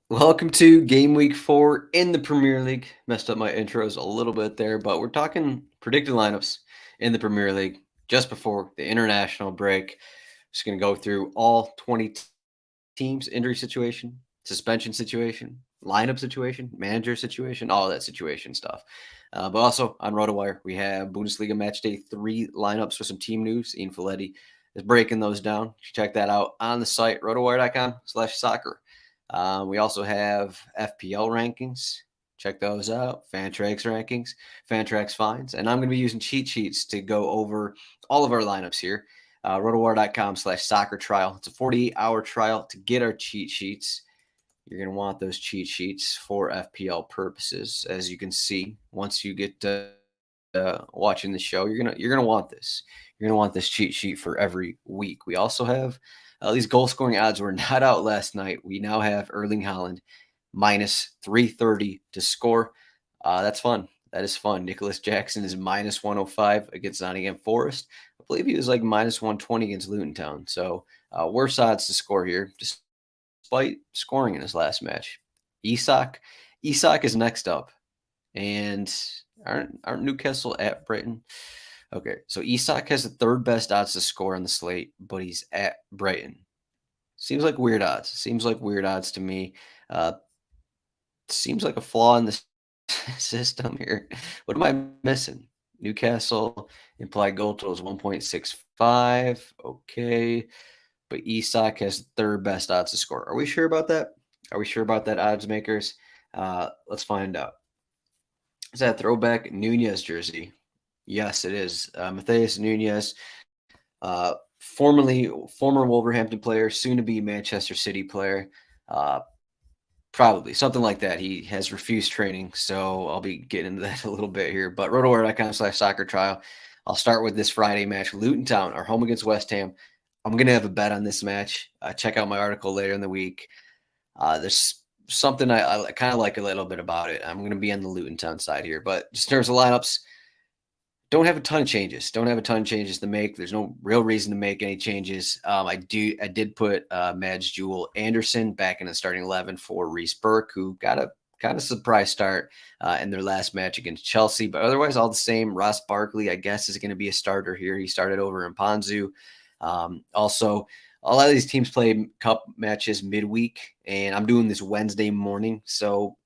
Welcome to Game Week 4 in the Premier League. Messed up my intros a little bit there, but we're talking predicted lineups in the Premier League just before the international break. Just going to go through all 20 teams, injury situation, suspension situation, lineup situation, manager situation, all that situation stuff. But also on RotoWire, we have Bundesliga Match Day 3 lineups with some team news. Ian Folletti is breaking those down. You can check that out on the site, rotowire.com/soccer. We also have FPL rankings. Check those out. Fantrax rankings, Fantrax finds. And I'm going to be using cheat sheets to go over all of our lineups here. Rotowire.com/soccer trial. It's a 48-hour trial to get our cheat sheets. You're going to want those cheat sheets for FPL purposes. As you can see, once you get watching the show, you're gonna want this. You're gonna want this cheat sheet for every week. We also have these goal scoring odds were not out last night. We now have Erling Haaland minus 330 to score. That's fun. That is fun. Nicholas Jackson is minus 105 against Nottingham Forest. I believe he was like minus 120 against Luton Town. So worse odds to score here, despite scoring in his last match. Isak is next up, and aren't Newcastle at Brighton? Okay, so Isak has the third best odds to score on the slate, but he's at Brighton. Seems like weird odds. Seems like weird odds to me. Seems like a flaw in the system here. What am I missing? Newcastle implied goal total is 1.65. Okay, but Isak has the third best odds to score. Are we sure about that? Are we sure about that, odds makers? Let's find out. Is that a throwback Nunez jersey? Yes, it is. Matheus Nunez, former Wolverhampton player, soon to be Manchester City player. Probably something like that. He has refused training, so I'll be getting into that a little bit here. But rotowire.com/soccer trial. I'll start with this Friday match. Luton Town are home against West Ham. I'm going to have a bet on this match. Check out my article later in the week. There's something I kind of like a little bit about it. I'm going to be on the Luton Town side here. But just in terms of lineups, don't have a ton of changes. Don't have a ton of changes to make. There's no real reason to make any changes. I did put Mads Jewell Anderson back in the starting 11 for Reece Burke, who got a kind of surprise start in their last match against Chelsea. But otherwise, all the same. Ross Barkley, I guess, is going to be a starter here. He started over in Ponzu. Also, a lot of these teams play cup matches midweek, and I'm doing this Wednesday morning. So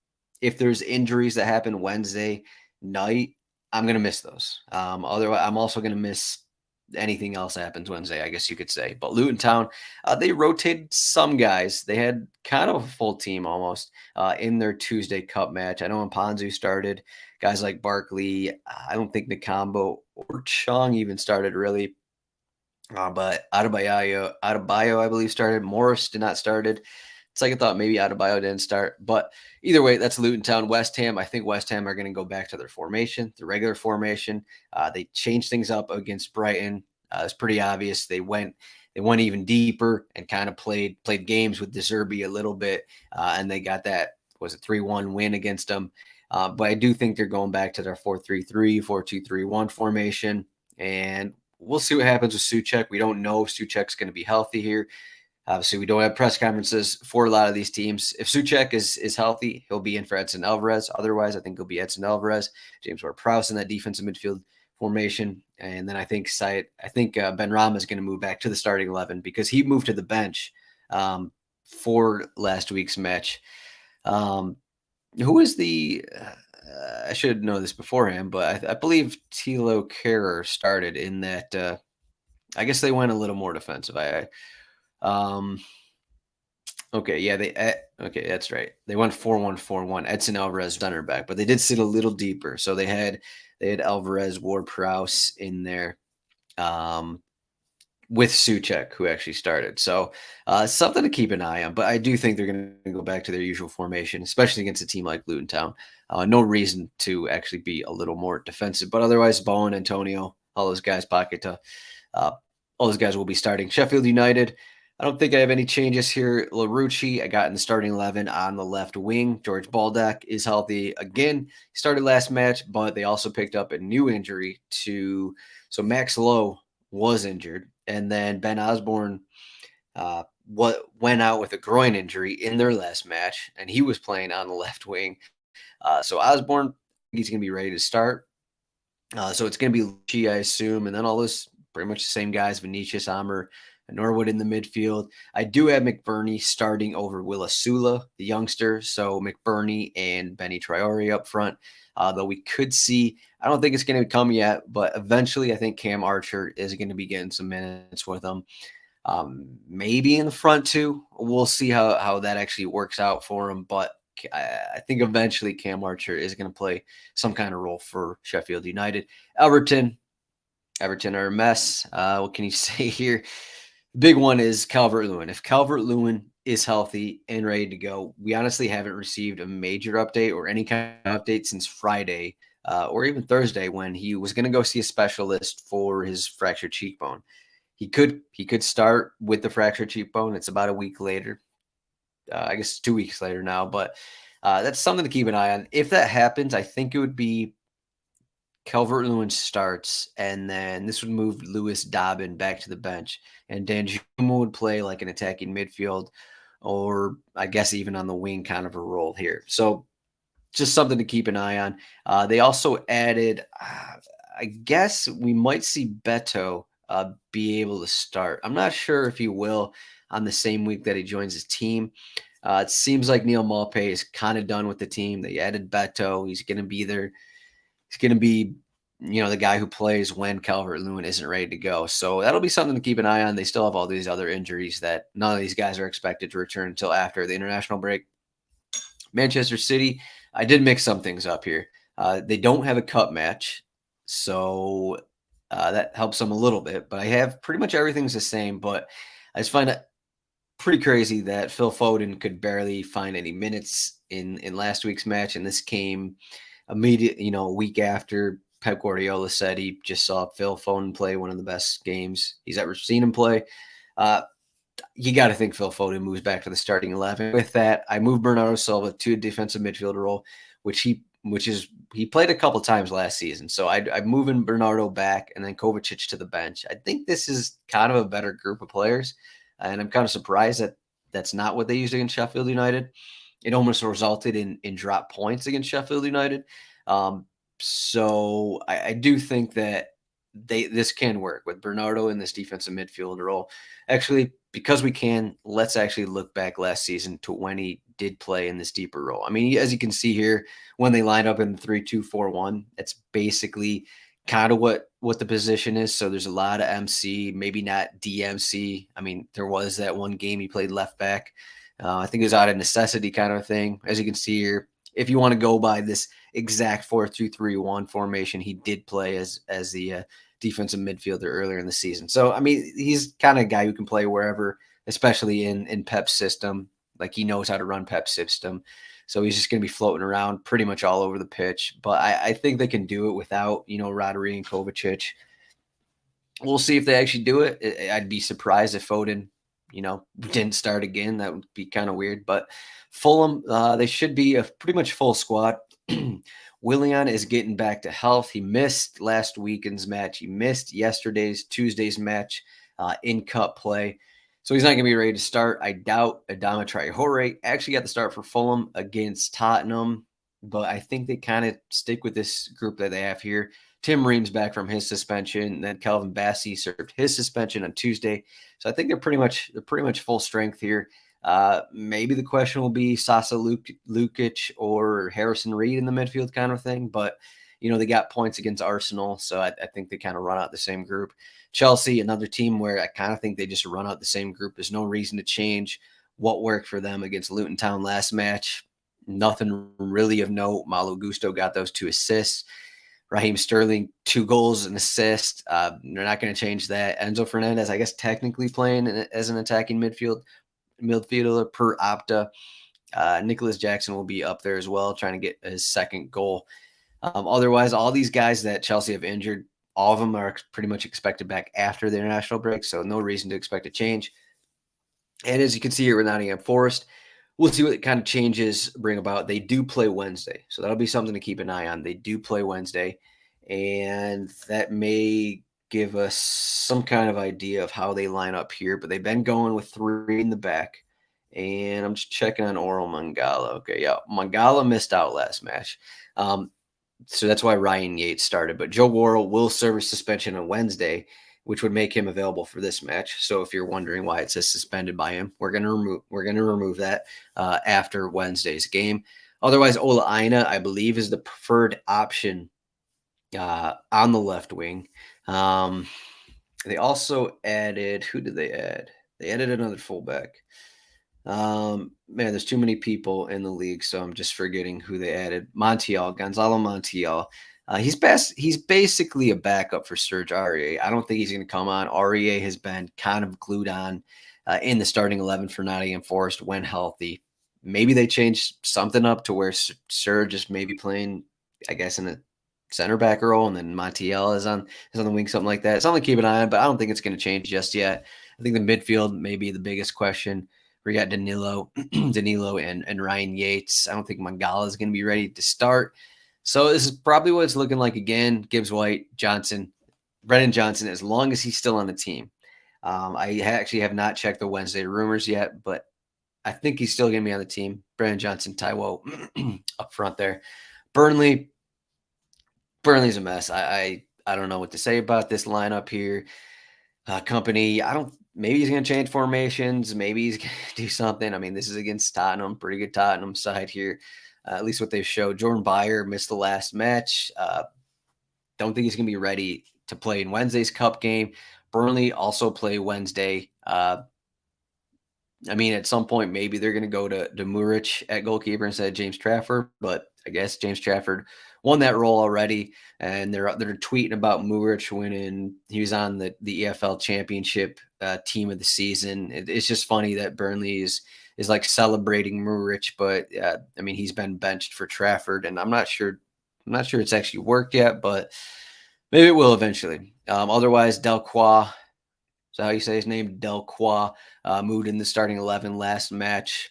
if there's injuries that happen Wednesday night, I'm going to miss those. Otherwise, I'm also going to miss anything else that happens Wednesday, I guess you could say. But Luton Town, they rotated some guys. They had kind of a full team almost in their Tuesday Cup match. I know when Ponzu started, guys like Barkley, I don't think Nakambo or Chong even started really. But Adebayo, I believe, started. Morris did not started. Second thought, maybe Adebayo didn't start. But either way, that's Luton Town. West Ham, I think West Ham are going to go back to their formation, the regular formation. They changed things up against Brighton. It's pretty obvious. They went even deeper and kind of played games with De Zerbi a little bit, and they got that, was it 3-1 win against them. But I do think they're going back to their 4-3-3, 4-2-3-1 formation, and we'll see what happens with Souček. We don't know if Souček's going to be healthy here. Obviously, we don't have press conferences for a lot of these teams. If Souček is healthy, he'll be in for Edson Alvarez. Otherwise, I think he'll be Edson Alvarez, James Ward-Prowse in that defensive midfield formation. And then I think Ben Rama is going to move back to the starting 11 because he moved to the bench for last week's match. Who is the I should know this beforehand, but I believe Thilo Kehrer started in that. I guess they went a little more defensive. Okay, yeah, okay, that's right. They went 4-1-4-1. Edson Alvarez center back, but they did sit a little deeper. So they had Alvarez, Ward-Prowse in there, with Souček, who actually started. So something to keep an eye on. But I do think they're going to go back to their usual formation, especially against a team like Luton Town. No reason to actually be a little more defensive. But otherwise, Bowen, Antonio, all those guys, Paqueta, all those guys will be starting. Sheffield United, I don't think I have any changes here. LaRucci, I got in the starting 11 on the left wing. George Baldock is healthy again. He started last match, but they also picked up a new injury to. So Max Lowe was injured, and then Ben Osborne what went out with a groin injury in their last match, and he was playing on the left wing. So Osborne, he's going to be ready to start. So it's going to be Lucci, I assume, and then all those pretty much the same guys: Vinicius, Amer, and Norwood in the midfield. I do have McBurney starting over Willisula, the youngster. So McBurney and Benny Traore up front. Though we could see, I don't think it's going to come yet, but eventually I think Cam Archer is going to be getting some minutes with them. Maybe in the front too. We'll see how that actually works out for him. But I think eventually Cam Archer is going to play some kind of role for Sheffield United. Everton are a mess. What can you say here? The big one is Calvert-Lewin. If Calvert-Lewin is healthy and ready to go, we honestly haven't received a major update or any kind of update since Friday or even Thursday when he was going to go see a specialist for his fractured cheekbone. He could start with the fractured cheekbone. It's about a week later. I guess 2 weeks later now, but that's something to keep an eye on. If that happens, I think it would be Calvert-Lewin starts, and then this would move Lewis Dobbin back to the bench, and Danjuma would play like an attacking midfield, or I guess even on the wing kind of a role here. So just something to keep an eye on. They also added, I guess we might see Beto be able to start. I'm not sure if he will on the same week that he joins his team. It seems like Neil Maupay is kind of done with the team. They added Beto. He's going to be there. He's going to be, the guy who plays when Calvert-Lewin isn't ready to go. So that'll be something to keep an eye on. They still have all these other injuries that none of these guys are expected to return until after the international break. Manchester City, I did mix some things up here. They don't have a cup match, so that helps them a little bit. But I have pretty much everything's the same. But I just find it pretty crazy that Phil Foden could barely find any minutes in last week's match, and this came immediately, a week after Pep Guardiola said he just saw Phil Foden play one of the best games he's ever seen him play. You got to think Phil Foden moves back to the starting 11. With that, I moved Bernardo Silva to a defensive midfield role, which he played a couple times last season. So I'm moving Bernardo back and then Kovacic to the bench. I think this is kind of a better group of players, and I'm kind of surprised that that's not what they used against Sheffield United. It almost resulted in drop points against Sheffield United. So I do think that this can work with Bernardo in this defensive midfield role. Actually, because we can, let's actually look back last season to when he did play in this deeper role. I mean, as you can see here, when they lined up in the 3-2-4-1, it's basically kind of what the position is. So there's a lot of MC, maybe not DMC. I mean, there was that one game he played left back. I think it was out of necessity kind of thing. As you can see here, if you want to go by this exact 4-2-3-1 formation, he did play as the defensive midfielder earlier in the season. So, I mean, he's kind of a guy who can play wherever, especially in Pep's system. Like, he knows how to run Pep's system. So he's just going to be floating around pretty much all over the pitch. But I think they can do it without, Rodri and Kovacic. We'll see if they actually do it. I'd be surprised if Foden, didn't start again. That would be kind of weird. But Fulham, they should be a pretty much full squad. Willian is getting back to health. He missed last weekend's match. He missed Tuesday's match in cup play. So he's not going to be ready to start. I doubt Adama Traore actually got the start for Fulham against Tottenham, but I think they kind of stick with this group that they have here. Tim Ream's back from his suspension. Then Calvin Bassey served his suspension on Tuesday. So I think they're pretty much full strength here. Maybe the question will be Sasa Lukic or Harrison Reed in the midfield kind of thing. But, they got points against Arsenal. So I think they kind of run out the same group. Chelsea, another team where I kind of think they just run out the same group. There's no reason to change what worked for them against Luton Town last match. Nothing really of note. Malo Gusto got those 2 assists. Raheem Sterling, 2 goals and assist. They're not going to change that. Enzo Fernandez, I guess, technically playing as an attacking midfielder per Opta. Nicholas Jackson will be up there as well, trying to get his second goal. Otherwise, all these guys that Chelsea have injured, all of them are pretty much expected back after the international break, so no reason to expect a change. And as you can see here with Nottingham Forest, we'll see what kind of changes bring about. They do play Wednesday, so that'll be something to keep an eye on. They do play Wednesday, and that may give us some kind of idea of how they line up here. But they've been going with three in the back, and I'm just checking on Oral Mangala. Okay, yeah, Mangala missed out last match. So that's why Ryan Yates started. But Joe Worrell will serve a suspension on Wednesday, which would make him available for this match. So if you're wondering why it says suspended by him, we're gonna remove that after Wednesday's game. Otherwise, Ola Aina, I believe, is the preferred option on the left wing. They also added, who did they add? They added another fullback. Man, there's too many people in the league, so I'm just forgetting who they added. Gonzalo Montiel. He's basically a backup for Serge Aurier. I don't think he's going to come on. Aurier has been kind of glued on in the starting 11 for Nottingham Forest when healthy. Maybe they changed something up to where Serge is maybe playing, I guess, in a center back role, and then Montiel is on the wing, something like that. Something to keep an eye on, but I don't think it's going to change just yet. I think the midfield may be the biggest question. We got Danilo and Ryan Yates. I don't think Mangala is going to be ready to start. So this is probably what it's looking like again. Gibbs White, Johnson, Brennan Johnson, as long as he's still on the team. I actually have not checked the Wednesday rumors yet, but I think he's still going to be on the team. Brennan Johnson, Taiwo up front there. Burnley's a mess. I don't know what to say about this lineup here. Company, maybe he's going to change formations. Maybe he's going to do something. I mean, this is against Tottenham, pretty good Tottenham side here, at least what they've showed. Jordan Beyer missed the last match. Don't think he's going to be ready to play in Wednesday's cup game. Burnley also play Wednesday. At some point, maybe they're going to go to Muric at goalkeeper instead of James Trafford, but I guess James Trafford won that role already, and they're tweeting about Muric winning. He was on the EFL Championship team of the season. It's just funny that Burnley is like celebrating Muric, but he's been benched for Trafford, and I'm not sure it's actually worked yet, but maybe it will eventually. Otherwise, Delcroix. So how you say his name, Delcroix, moved in the starting 11 last match,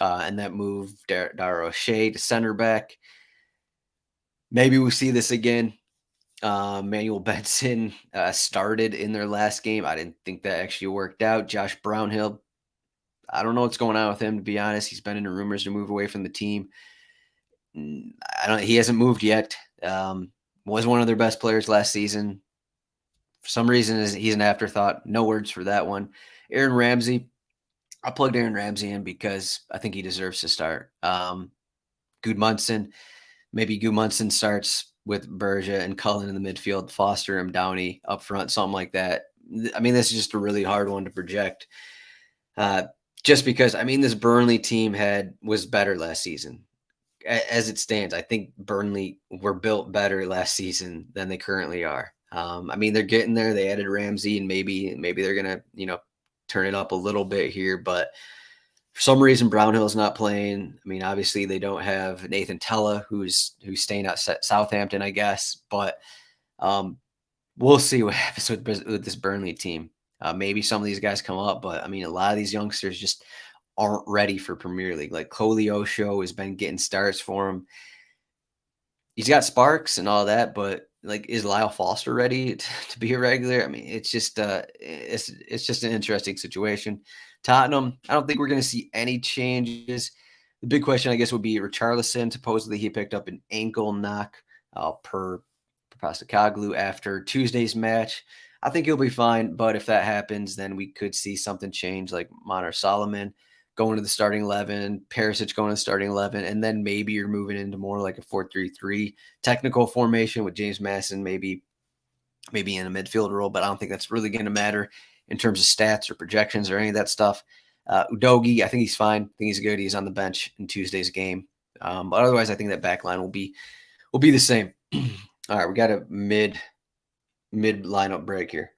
and that moved Dara O'Shea to center back. Maybe we'll see this again. Manuel Benson started in their last game. I didn't think that actually worked out. Josh Brownhill, I don't know what's going on with him, to be honest. He's been in the rumors to move away from the team. He hasn't moved yet. Was one of their best players last season. For some reason, he's an afterthought. No words for that one. Aaron Ramsey, I plugged Aaron Ramsey in because I think he deserves to start. Gudmundsson, maybe Gudmundsson starts with Berger and Cullen in the midfield, Foster and Downey up front, something like that. This is just a really hard one to project. Just because, this Burnley team was better last season. As it stands, I think Burnley were built better last season than they currently are. They're getting there. They added Ramsey, and maybe they're gonna, turn it up a little bit here. But for some reason, Brownhill's not playing. Obviously they don't have Nathan Tella, who's staying at Southampton, I guess. But we'll see what happens with this Burnley team. Maybe some of these guys come up, but a lot of these youngsters just aren't ready for Premier League. Like Koleosho has been getting starts for him. He's got sparks and all that, but is Lyle Foster ready to be a regular? It's just it's just an interesting situation. Tottenham, I don't think we're going to see any changes. The big question, I guess, would be Richarlison. Supposedly, he picked up an ankle knock per Postecoglou after Tuesday's match. I think he'll be fine, but if that happens, then we could see something change, like Manar Solomon going to the starting 11, Perisic going to the starting 11, and then maybe you're moving into more like a 4-3-3 technical formation with James Mason maybe in a midfield role, but I don't think that's really going to matter in terms of stats or projections or any of that stuff. Udogie, I think he's fine. I think he's good. He's on the bench in Tuesday's game. But otherwise, I think that back line will be the same. All right, we got a mid lineup break here.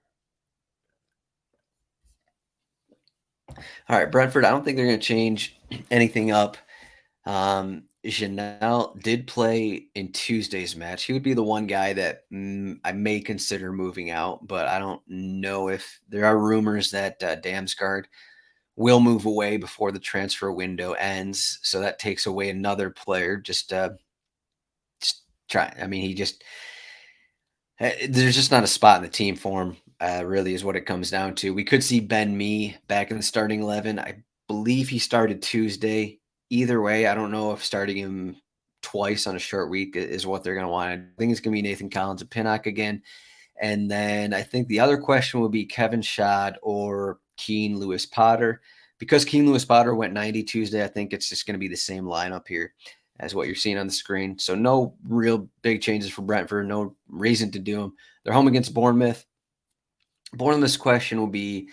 All right, Brentford, I don't think they're going to change anything up. Janelle did play in Tuesday's match. He would be the one guy that I may consider moving out, but I don't know if there are rumors that Damsgaard will move away before the transfer window ends. So that takes away another player. Just try. I mean, there's just not a spot in the team for him. Really, is what it comes down to. We could see Ben Mee back in the starting 11. I believe he started Tuesday. Either way, I don't know if starting him twice on a short week is what they're going to want. I think it's going to be Nathan Collins and Pinnock again. And then I think the other question would be Kevin Schad or Keen Lewis Potter. Because Keen Lewis Potter went 90 Tuesday, I think it's just going to be the same lineup here as what you're seeing on the screen. So no real big changes for Brentford. No reason to do them. They're home against Bournemouth. Bournemouth's question will be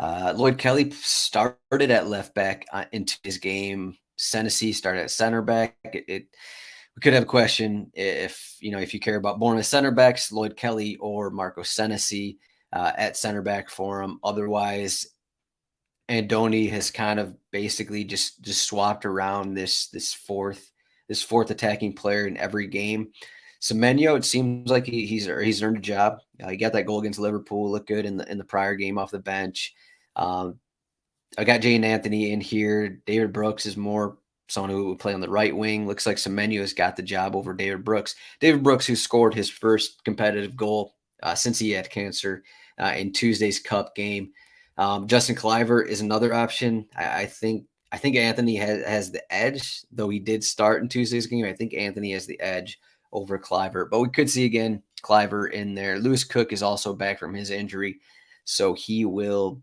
Lloyd Kelly started at left back into his game. Senesi started at center back. We could have a question if you care about Bournemouth center backs, Lloyd Kelly or Marco Senesi at center back for him. Otherwise, Andoni has kind of basically just swapped around this fourth attacking player in every game. Semenyo, it seems like he's earned a job. He got that goal against Liverpool, looked good in the prior game off the bench. I got Jane Anthony in here. David Brooks is more someone who would play on the right wing. Looks like Semenyo has got the job over David Brooks. David Brooks, who scored his first competitive goal since he had cancer in Tuesday's Cup game. Justin Cliver is another option. I think Anthony has the edge, though he did start in Tuesday's game. I think Anthony has the edge over Cliver, but we could see again Cliver in there. Lewis Cook is also back from his injury, so he will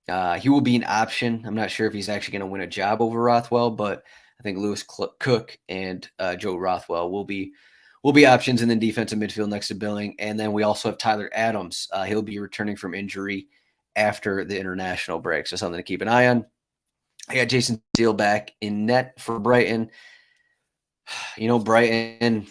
be an option. I'm not sure if he's actually going to win a job over Rothwell, but I think Lewis Cook and Joe Rothwell will be options in the defensive midfield next to Billing. And then we also have Tyler Adams. He'll be returning from injury after the international break, so something to keep an eye on. I got Jason Steele back in net for Brighton. Brighton,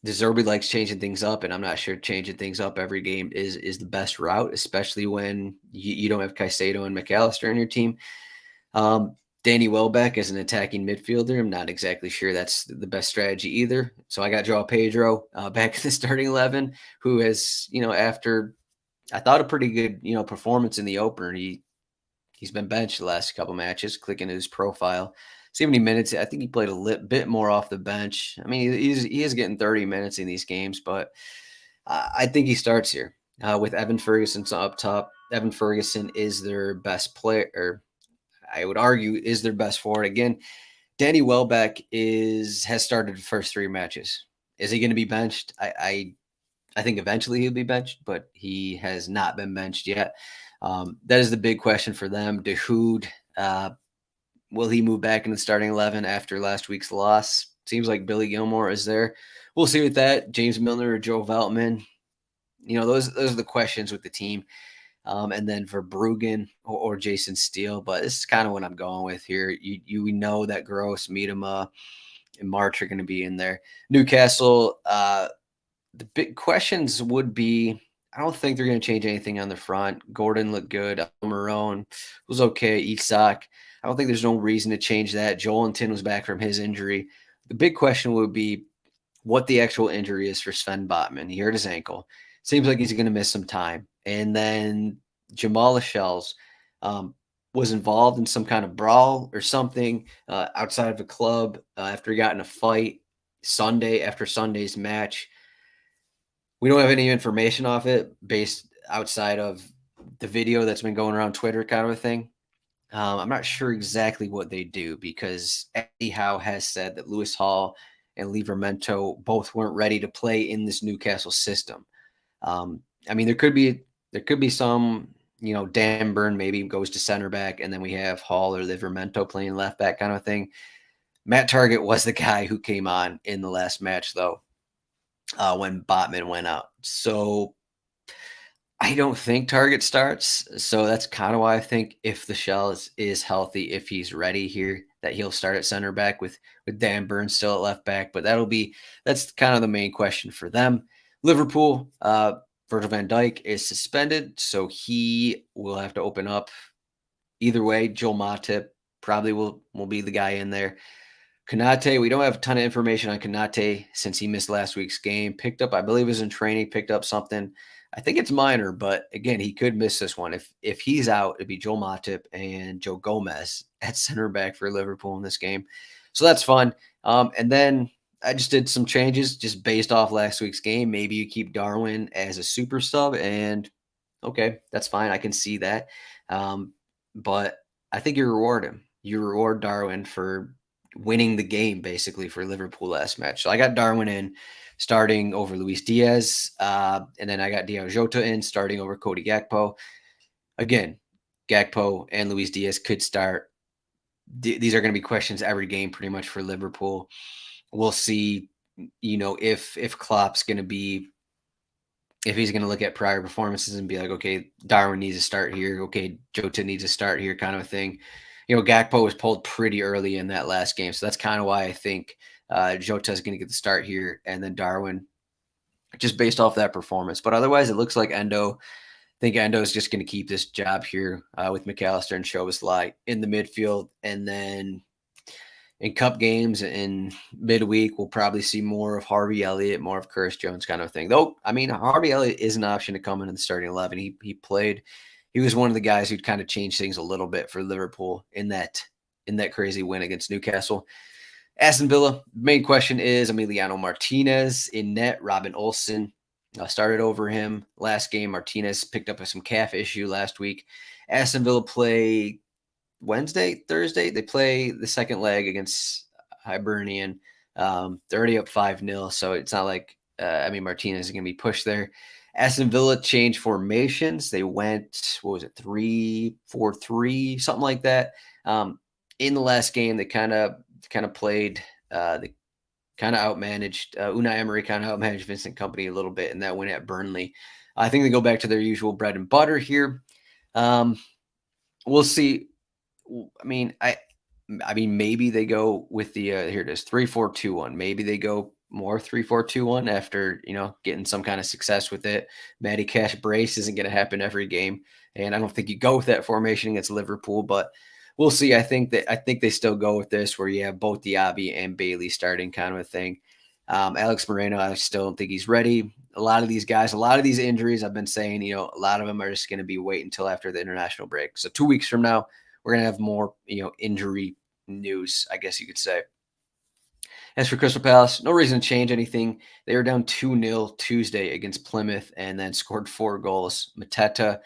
De Zerbi likes changing things up, and I'm not sure changing things up every game is the best route, especially when you don't have Caicedo and McAllister in your team. Danny Welbeck is an attacking midfielder. I'm not exactly sure that's the best strategy either. So I got Joao Pedro back in the starting 11, who has, after I thought a pretty good, performance in the opener, he's been benched the last couple matches. Clicking his profile, see how many minutes. I think he played a bit more off the bench. I mean, he is getting 30 minutes in these games, but I think he starts here with Evan Ferguson up top. Evan Ferguson is their best player, or I would argue is their best forward. Again, Danny Welbeck has started the first 3 matches. Is he going to be benched? I think eventually he'll be benched, but he has not been benched yet. That is the big question for them. Dahoud, will he move back in the starting 11 after last week's loss? Seems like Billy Gilmore is there. We'll see with that. James Milner or Joe Veltman. Those are the questions with the team. And then for Bruggen or Jason Steele, but this is kind of what I'm going with here. We know that Gross, Miedema, and March are going to be in there. Newcastle, the big questions would be, I don't think they're going to change anything on the front. Gordon looked good. Almiron was okay. Isak, I don't think there's no reason to change that. Joelinton was back from his injury. The big question would be what the actual injury is for Sven Botman. He hurt his ankle. Seems like he's going to miss some time. And then Jamal Lascelles was involved in some kind of brawl or something outside of the club after he got in a fight after Sunday's match. We don't have any information off it based outside of the video that's been going around Twitter kind of a thing. I'm not sure exactly what they do because Eddie Howe has said that Lewis Hall and Livramento both weren't ready to play in this Newcastle system. I mean, there could be some, Dan Burn maybe goes to center back, and then we have Hall or Livramento playing left back kind of thing. Matt Targett was the guy who came on in the last match, though, when Botman went out. So I don't think Targett starts. So that's kind of why I think if the Shell is healthy, if he's ready here, that he'll start at center back with Dan Burns still at left back. But that's kind of the main question for them. Liverpool, Virgil van Dijk is suspended, so he will have to open up. Either way, Joel Matip probably will be the guy in there. Konate, we don't have a ton of information on Konate since he missed last week's game. Picked up, I believe it was in training, picked up something I think it's minor, but again, he could miss this one. If he's out, it'd be Joel Matip and Joe Gomez at center back for Liverpool in this game. So that's fun. And then I just did some changes just based off last week's game. Maybe you keep Darwin as a super sub, and okay, that's fine. I can see that. But I think you reward him. You reward Darwin for winning the game basically for Liverpool last match. So I got Darwin in starting over Luis Diaz. And then I got Diogo Jota in starting over Cody Gakpo. Again, Gakpo and Luis Diaz could start. These are going to be questions every game pretty much for Liverpool. We'll see, if Klopp's going to be, if he's going to look at prior performances and be like, okay, Darwin needs to start here. Okay, Jota needs to start here kind of a thing. Gakpo was pulled pretty early in that last game. So that's kind of why I think Jota is going to get the start here. And then Darwin, just based off that performance. But otherwise, it looks like Endo. I think Endo is just going to keep this job here with McAllister and Szoboszlai in the midfield. And then in cup games in midweek, we'll probably see more of Harvey Elliott, more of Curtis Jones kind of thing. Though, I mean, Harvey Elliott is an option to come in the starting 11. He played. He was one of the guys who'd kind of changed things a little bit for Liverpool in that crazy win against Newcastle. Aston Villa, main question is Emiliano Martinez in net. Robin Olsen started over him last game. Martinez picked up some calf issue last week. Aston Villa play Thursday. They play the second leg against Hibernian. They're already up 5-0, so it's not like Martinez is going to be pushed there. Aston Villa changed formations. They went, 3-4-3, something like that. In the last game, they kind of played, they kind of outmanaged, Unai Emery kind of outmanaged Vincent Kompany a little bit, and that win at Burnley. I think they go back to their usual bread and butter here. We'll see. I mean, maybe they go with the here it is 3-4-2-1. Maybe they go more 3-4-2-1 after getting some kind of success with it. Matty Cash brace isn't going to happen every game, and I don't think you go with that formation against Liverpool. But we'll see. I think they still go with this where you have both Diaby and Bailey starting kind of a thing. Alex Moreno, I still don't think he's ready. A lot of these guys, a lot of these injuries, I've been saying, a lot of them are just going to be wait until after the international break. So 2 weeks from now, we're going to have more, injury news, I guess you could say. As for Crystal Palace, no reason to change anything. They were down 2-0 Tuesday against Plymouth and then scored 4 goals. Mateta,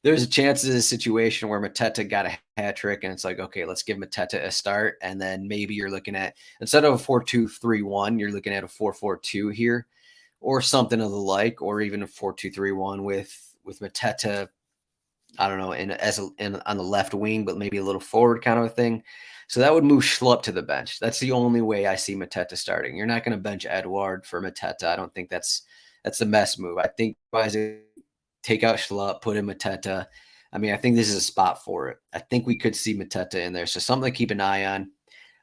there's a chance of a situation where Mateta got a hat trick and it's like, okay, let's give Mateta a start. And then maybe you're looking at, instead of a 4-2-3-1, you're looking at a 4-4-2 here or something of the like, or even a 4-2-3-1 with Mateta, I don't know, on the left wing, but maybe a little forward kind of a thing. So that would move Schlupp to the bench. That's the only way I see Mateta starting. You're not going to bench Edouard for Mateta. I don't think that's the best move. I think take out Schlupp, put in Mateta. I think this is a spot for it. I think we could see Mateta in there. So something to keep an eye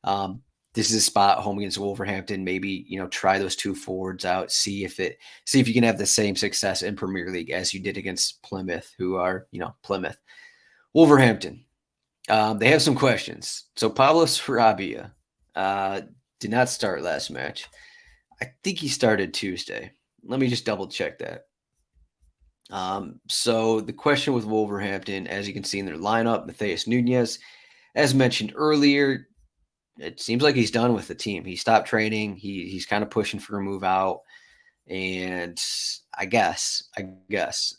on. This is a spot home against Wolverhampton. Maybe, try those 2 forwards out. See if you can have the same success in Premier League as you did against Plymouth, who are, Plymouth. Wolverhampton. They have some questions. So Pablo Sarabia did not start last match. I think he started Tuesday. Let me just double check that. So the question with Wolverhampton, as you can see in their lineup, Matheus Nunes, as mentioned earlier, it seems like he's done with the team. He stopped training. He's kind of pushing for a move out. And I guess.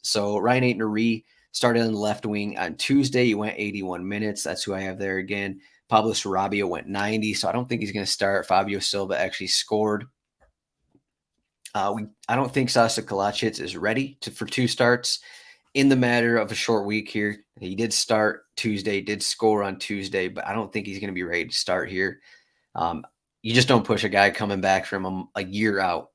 So Ryan Aitner started on the left wing on Tuesday. He went 81 minutes. That's who I have there again. Pablo Sarabia went 90. So I don't think he's going to start. Fabio Silva actually scored. I don't think Sasa Kalacic is ready for 2 starts in the matter of a short week here. He did start Tuesday, did score on Tuesday, but I don't think he's going to be ready to start here. You just don't push a guy coming back from a year out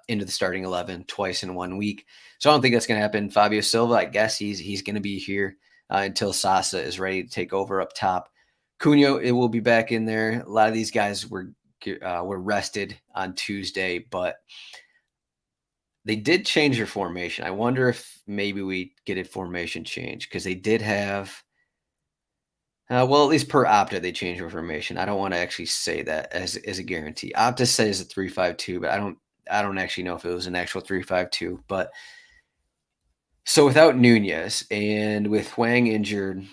into the starting 11 twice in 1 week. So I don't think that's going to happen. Fabio Silva, I guess he's going to be here until Sasa is ready to take over up top. Cunha, it will be back in there. A lot of these guys were rested on Tuesday, but they did change their formation. I wonder if maybe we get a formation change because they did have, at least per Opta, they changed their formation. I don't want to actually say that as a guarantee. Opta says a 3-5-2, but I don't actually know if it was an actual 3-5-2. But So without Nunez and with Hwang injured,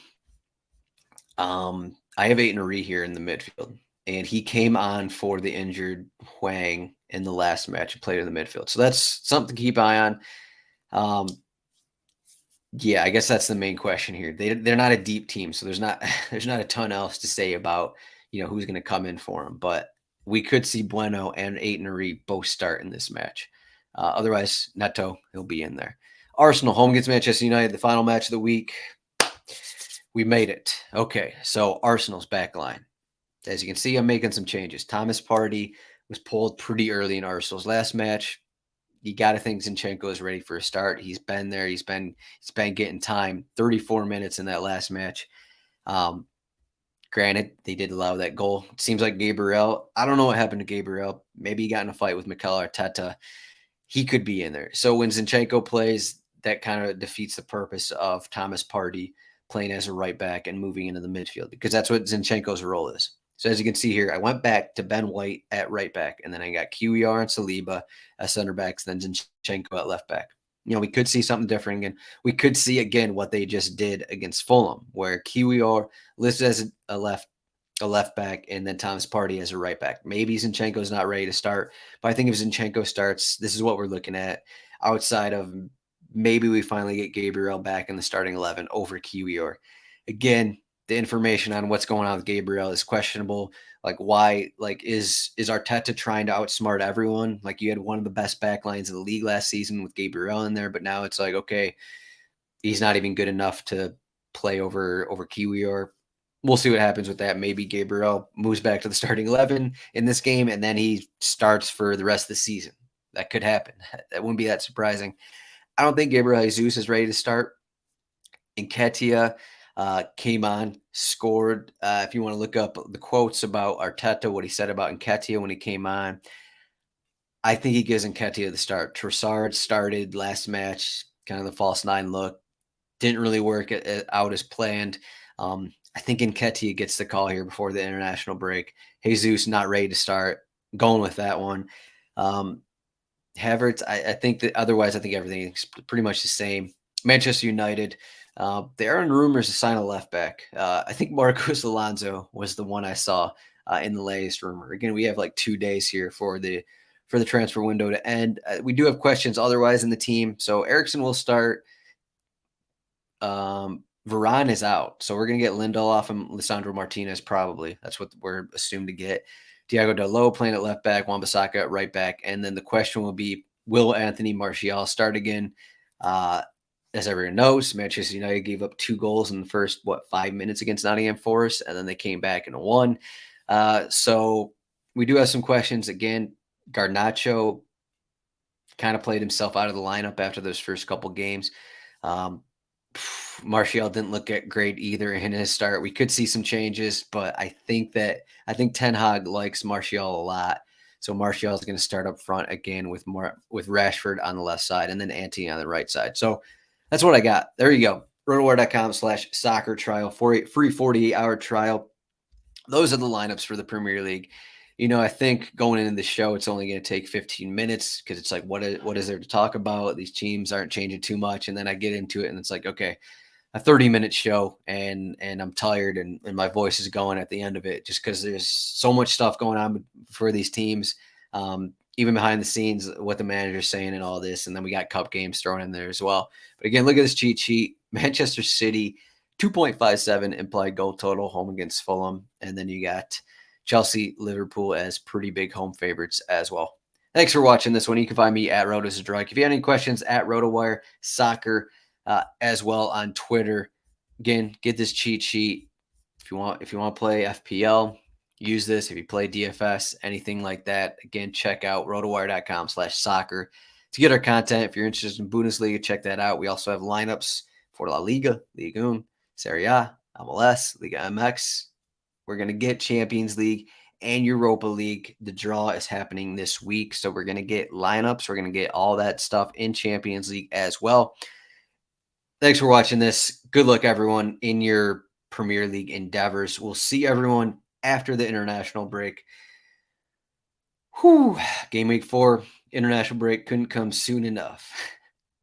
I have Aiden here in the midfield, and he came on for the injured Hwang in the last match and played in the midfield. So that's something to keep an eye on. Um, yeah, I guess that's the main question here. They're not a deep team, so there's not there's not a ton else to say about who's going to come in for them. But we could see Bueno and Aiden both start in this match. Otherwise, Neto he'll be in there. Arsenal home against Manchester United, the final match of the week. We made it. Okay, so Arsenal's back line. As you can see, I'm making some changes. Thomas Partey was pulled pretty early in Arsenal's last match. You got to think Zinchenko is ready for a start. He's been there. He's been getting time. 34 minutes in that last match. Granted, they did allow that goal. It seems like Gabriel. I don't know what happened to Gabriel. Maybe he got in a fight with Mikel Arteta. He could be in there. So when Zinchenko plays, that kind of defeats the purpose of Thomas Partey playing as a right back and moving into the midfield, because that's what Zinchenko's role is. So as you can see here, I went back to Ben White at right back, and then I got QER and Saliba as center backs, then Zinchenko at left back. We could see something different again. We could see again what they just did against Fulham, where QER listed as a left back, and then Thomas Partey as a right back. Maybe Zinchenko's not ready to start, but I think if Zinchenko starts, this is what we're looking at. Outside of maybe we finally get Gabriel back in the starting 11 over QER. Again, the information on what's going on with Gabriel is questionable. Like, why? Like, is Arteta trying to outsmart everyone? Like, you had one of the best back lines of the league last season with Gabriel in there, but now it's like, okay, he's not even good enough to play over QER. We'll see what happens with that. Maybe Gabriel moves back to the starting 11 in this game, and then he starts for the rest of the season. That could happen. That wouldn't be that surprising. I don't think Gabriel Jesus is ready to start. Nketiah came on, scored. If you want to look up the quotes about Arteta, what he said about Nketiah when he came on, I think he gives Nketiah the start. Trossard started last match, kind of the false nine look. Didn't really work out as planned. I think Nketiah gets the call here before the international break. Jesus not ready to start. Going with that one. Havertz, I think that otherwise, I think everything is pretty much the same. Manchester United, they are in rumors to sign a left back. I think Marcos Alonso was the one I saw in the latest rumor. Again, we have like 2 days here for the transfer window to end. We do have questions otherwise in the team. So Eriksson will start. Varane is out, so we're going to get Lindelof and Lisandro Martinez probably. That's what we're assumed to get. Thiago Dalot playing at left back, Wan-Bissaka at right back, and then the question will be, will Anthony Martial start again? As everyone knows, Manchester United gave up 2 goals in the first 5 minutes against Nottingham Forest, and then they came back and won. So we do have some questions. Again, Garnacho kind of played himself out of the lineup after those first couple games. Martial didn't look great either in his start. We could see some changes, but I think Ten Hag likes Martial a lot. So Martial is going to start up front again with Rashford on the left side and then Antony on the right side. So that's what I got. There you go. rotowire.com/soccer trial, free 48-hour trial. Those are the lineups for the Premier League. I think going into the show, it's only going to take 15 minutes because it's like, what is there to talk about? These teams aren't changing too much. And then I get into it and it's like, okay, a 30-minute show and I'm tired and my voice is going at the end of it just because there's so much stuff going on for these teams, even behind the scenes, what the manager's saying and all this. And then we got cup games thrown in there as well. But again, look at this cheat sheet. Manchester City, 2.57 implied goal total home against Fulham. And then you got Chelsea, Liverpool as pretty big home favorites as well. Thanks for watching this one. You can find me at Zdroik. If you have any questions, at RotoWire Soccer as well on Twitter. Again, get this cheat sheet. If you want to play FPL, use this. If you play DFS, anything like that, again, check out rotowire.com/soccer to get our content. If you're interested in Bundesliga, check that out. We also have lineups for La Liga, Ligue 1, Serie A, MLS, Liga MX. We're going to get Champions League and Europa League. The draw is happening this week, so we're going to get lineups. We're going to get all that stuff in Champions League as well. Thanks for watching this. Good luck, everyone, in your Premier League endeavors. We'll see everyone after the international break. Game week 4, international break couldn't come soon enough.